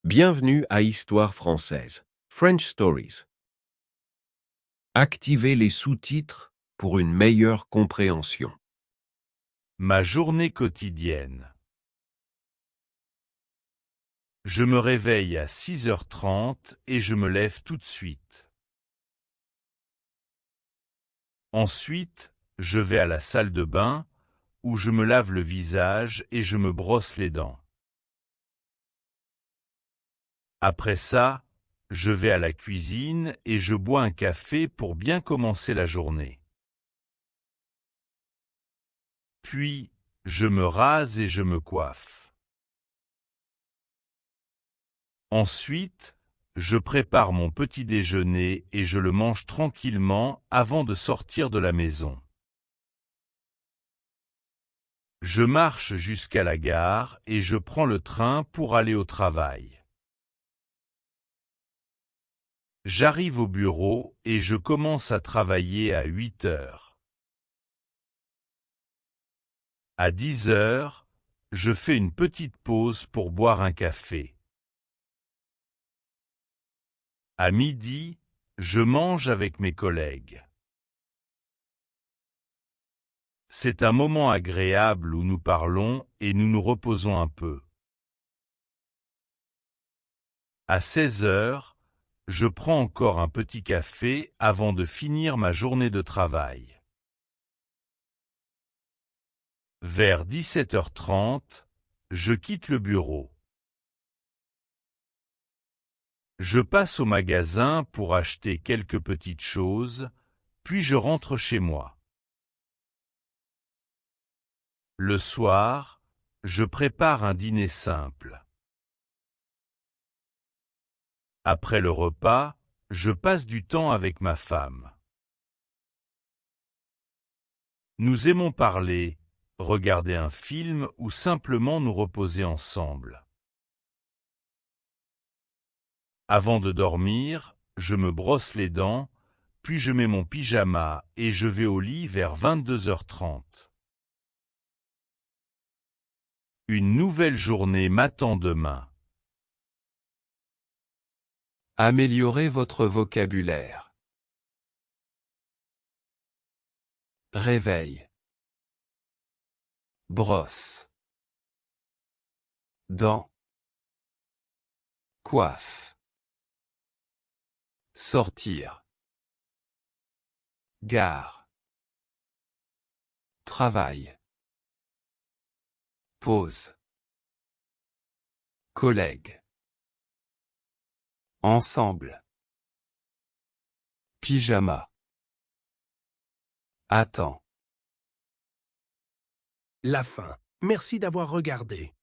Bienvenue à Histoire française, French Stories. Activez les sous-titres pour une meilleure compréhension. Ma journée quotidienne. Je me réveille à 6h30 et je me lève tout de suite. Ensuite, je vais à la salle de bain où je me lave le visage et je me brosse les dents. Après ça, je vais à la cuisine et je bois un café pour bien commencer la journée. Puis, je me rase et je me coiffe. Ensuite, je prépare mon petit déjeuner et je le mange tranquillement avant de sortir de la maison. Je marche jusqu'à la gare et je prends le train pour aller au travail. J'arrive au bureau et je commence à travailler à 8 heures. À 10 heures, je fais une petite pause pour boire un café. À midi, je mange avec mes collègues. C'est un moment agréable où nous parlons et nous nous reposons un peu. À 16 heures, je prends encore un petit café avant de finir ma journée de travail. Vers 17h30, je quitte le bureau. Je passe au magasin pour acheter quelques petites choses, puis je rentre chez moi. Le soir, je prépare un dîner simple. Après le repas, je passe du temps avec ma femme. Nous aimons parler, regarder un film ou simplement nous reposer ensemble. Avant de dormir, je me brosse les dents, puis je mets mon pyjama et je vais au lit vers 22h30. Une nouvelle journée m'attend demain. Améliorez votre vocabulaire. Réveil. Brosse. Dents. Coiffe. Sortir. Gare. Travail. Pause. Collègue. Ensemble. Pyjama. Attends. La fin. Merci d'avoir regardé.